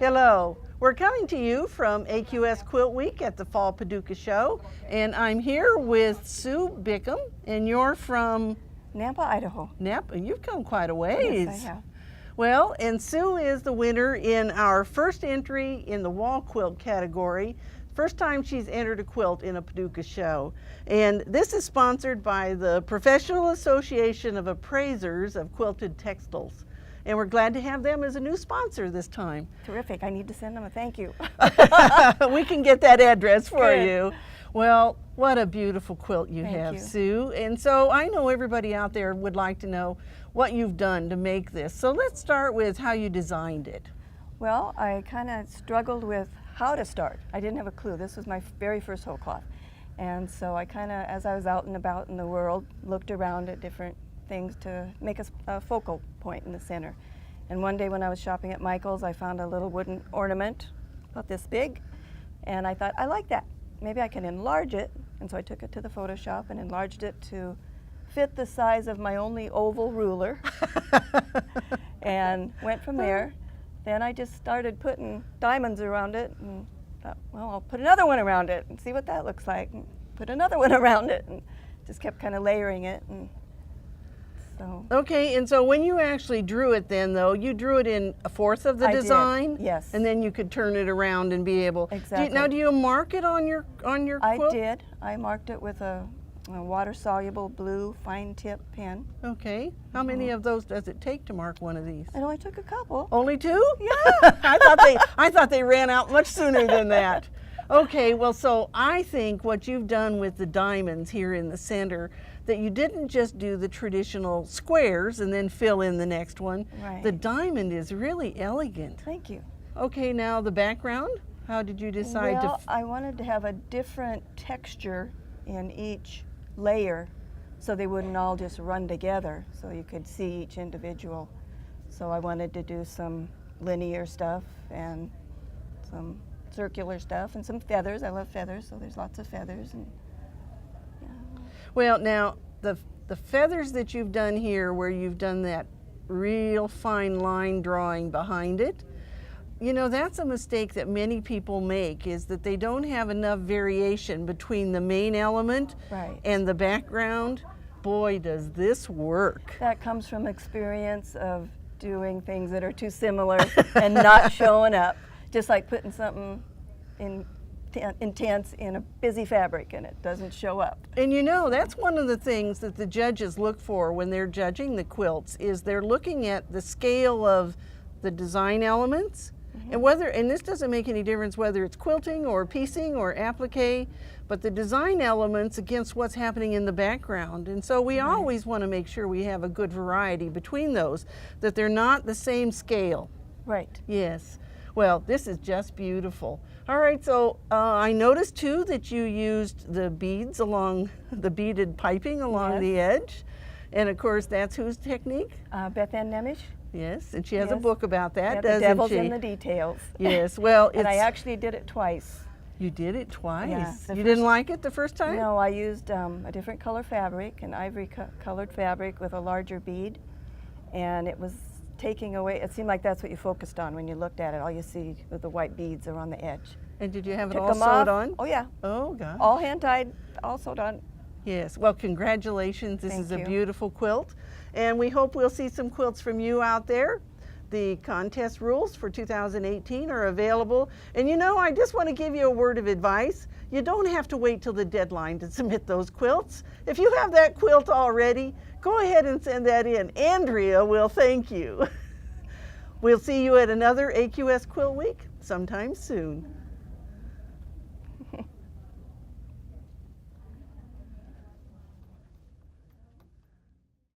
Hello, we're coming to you from AQS Quilt Week at the Fall Paducah Show, and I'm here with Sue Bickham, and you're from Nampa, Idaho. Napa. You've come quite a ways. Yes, I have. Well, and Sue is the winner in our first entry in the wall quilt category. First time she's entered a quilt in a Paducah show. And this is sponsored by the Professional Association of Appraisers of Quilted Textiles. And we're glad to have them as a new sponsor this time. Terrific. I need to send them a thank you. We can get that address for Good. you. Well, what a beautiful quilt you Thank have, you. Sue. And so I know everybody out there would like to know what you've done to make this. So let's start with how you designed it. Well, I kind of struggled with how to start. I didn't have a clue. This was my very first whole cloth. And so I kind of, as I was out and about in the world, looked around at different things to make a focal point in the center. And one day when I was shopping at Michael's, I found a little wooden ornament about this big, and I thought, I like that. Maybe I can enlarge it. And so I took it to the Photoshop and enlarged it to fit the size of my only oval ruler and went from there. Then I just started putting diamonds around it and thought, well, I'll put another one around it and see what that looks like, and put another one around it, and just kept kind of layering it. And so. Okay, and so when you actually drew it then, though, you drew it in a fourth of the I did, design? yes. And then you could turn it around and be able... Exactly. Now, do you mark it on your quilt? I did. I marked it with a water-soluble blue fine tip pen. Okay. How many of those does it take to mark one of these? I only took a couple. Only two? Yeah. I thought they ran out much sooner than that. Okay, well, so I think what you've done with the diamonds here in the center, that you didn't just do the traditional squares and then fill in the next one. Right. The diamond is really elegant. Thank you. Okay, now the background? How did you decide Well, to... I wanted to have a different texture in each layer so they wouldn't all just run together, so you could see each individual. So I wanted to do some linear stuff and some circular stuff and some feathers. I love feathers, so there's lots of feathers. And yeah. Well, now, the feathers that you've done here, where you've done that real fine line drawing behind it, you know, that's a mistake that many people make, is that they don't have enough variation between the main element Right. and the background. Boy, does this work. That comes from experience of doing things that are too similar and not showing up. Just like putting something intense in a busy fabric and it doesn't show up. And you know, that's one of the things that the judges look for when they're judging the quilts, is they're looking at the scale of the design elements. And this doesn't make any difference whether it's quilting or piecing or applique, but the design elements against what's happening in the background. And so we always want to make sure we have a good variety between those, that they're not the same scale. Right. Yes. Well, this is just beautiful. All right, so I noticed too that you used the beads along, the beaded piping along the edge. And of course, that's whose technique? Beth Ann Nemish. Yes, and she has a Yes. book about that, Yeah, doesn't the devil's she? in the details. Yes, well, And I actually did it twice. You did it twice? Yeah, You didn't like it the first time? No, I used a different color fabric, an ivory colored fabric with a larger bead, and it was taking away, it seemed like that's what you focused on when you looked at it. All you see with the white beads are on the edge. And did you have it Took all them sewed off. on? Oh yeah, Oh, gosh. all hand tied, all sewed on. Yes, well, congratulations. This Thank is a you. beautiful quilt. And we hope we'll see some quilts from you out there. The contest rules for 2018 are available. And you know, I just want to give you a word of advice. You don't have to wait till the deadline to submit those quilts. If you have that quilt already, go ahead and send that in. Andrea will thank you. We'll see you at another AQS Quilt Week sometime soon.